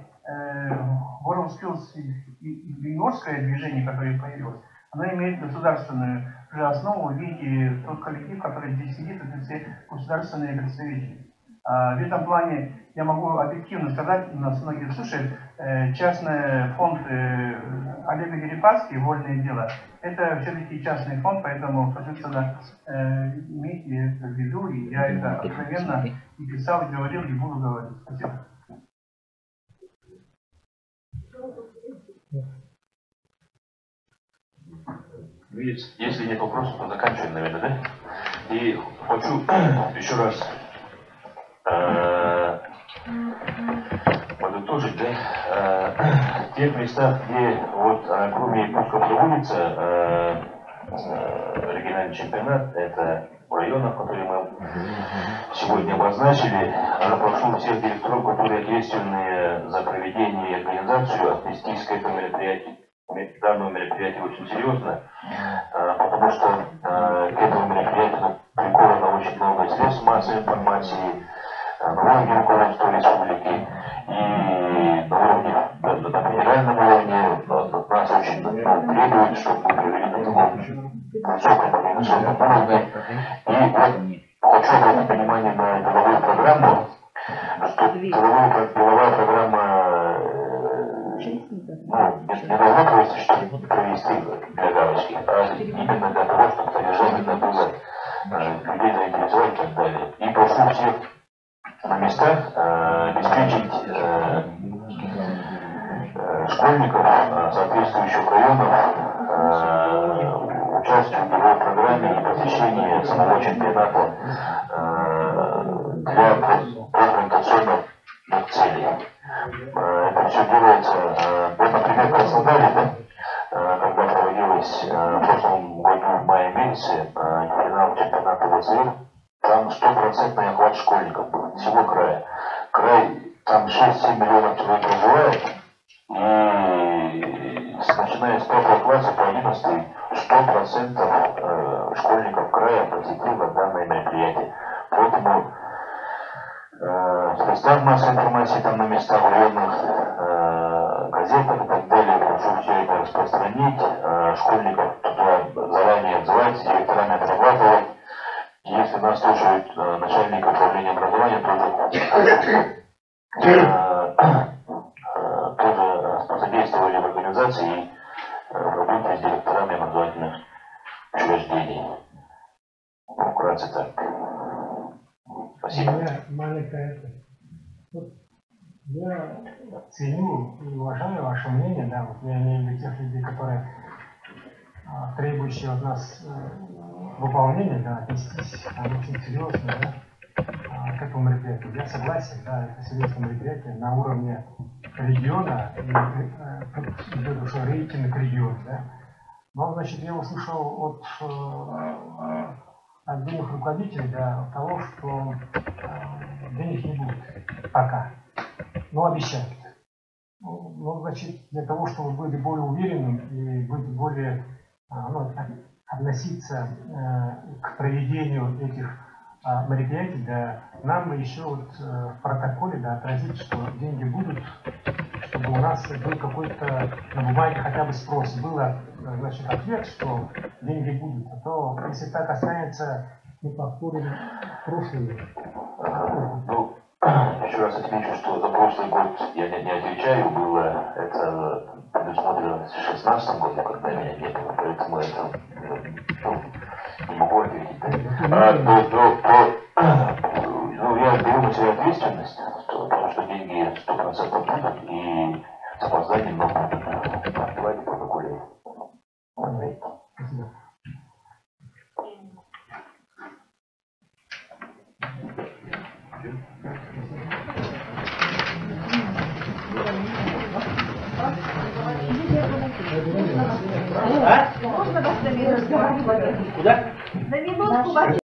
WorldSkills и юниорское движение, которое появилось, оно имеет государственную основу. Видите, тот коллектив, который здесь сидит, это все государственные представители. В этом плане я могу объективно сказать, нас многие слушают, частный фонд Олега Дерипаски «Вольное дело» — это все-таки частный фонд, поэтому, пожалуйста, имейте это в виду, и я это откровенно и писал, и говорил, и буду говорить. Спасибо. Если нет вопросов, то заканчиваем, наверное, да? И хочу еще раз подытожить, да, в тех местах, где вот кроме Якутска проводится региональный чемпионат, это в районах, которые мы сегодня обозначили, прошу всех директоров, которые ответственны за проведение и организацию, отнестись к этому мероприятию. Данное мероприятие очень серьезно, потому что к этому мероприятию приковано очень много средств массовой информации на уровне руководства республики и на уровне, на федеральном уровне. Нас очень требует, чтобы мы провели на таком высоком организационном уровне. И хочу обратить внимание на деловую программу, что деловая программа не должна провести, чтобы провести для галочки, а именно для того, чтобы содержательно было людей заинтересовать и так далее. И прошу всех на местах обеспечить школьников соответствующих районов участие в деловой программе и посещение самого чемпионата для профориентационных целей. Это все делается, вот, например, в Краснодаре, да, когда проводилось в прошлом году в мае месяце финал чемпионата ВСР, там 100% охват школьников был, всего края. Край, там 6-7 миллионов человек проживает, и начиная с 5 класса по 11 100% школьников края посетило данное мероприятие. Поэтому средства массовой информации там на местах, в районных газетах и так далее, прошу все это распространить, школьников туда заранее отзывать, с директорами отрабатывать. Если нас слушают начальник управления образования, тоже посодействовали в организации и в работе с директорами образовательных учреждений. Ну, вкратце так. Спасибо. Я ценю и уважаю ваше мнение, да, вот я имею в виду тех людей, которые требующие от нас выполнения, да, отнестись очень серьезно, да, к этому мероприятию. Я согласен, да, это серьезное мероприятие на уровне региона, и тут идет уже рейтинг региона, да. Но, значит, я услышал от отдельных руководителей, да, того, что денег не будет пока, но обещают. Ну, значит, для того, чтобы быть более уверенным и быть более, относиться к проведению этих мероприятий, да, нам еще вот в протоколе, да, отразить, что деньги будут, чтобы у нас был какой-то на бумаге хотя бы спрос, было, значит, ответ, что деньги будут, а то если так останется, мы повторим прошлый. Ну, еще раз отмечу, что за прошлый год я не отвечаю, было это предусмотрено в 2016 году, когда меня не было, поэтому это не могу ответить. Я беру на себя ответственность, потому что деньги 100% будут, и с опозданием, но будут. Давайте протоколе. Спасибо. Можно вас на минутку? Куда? На минутку вас.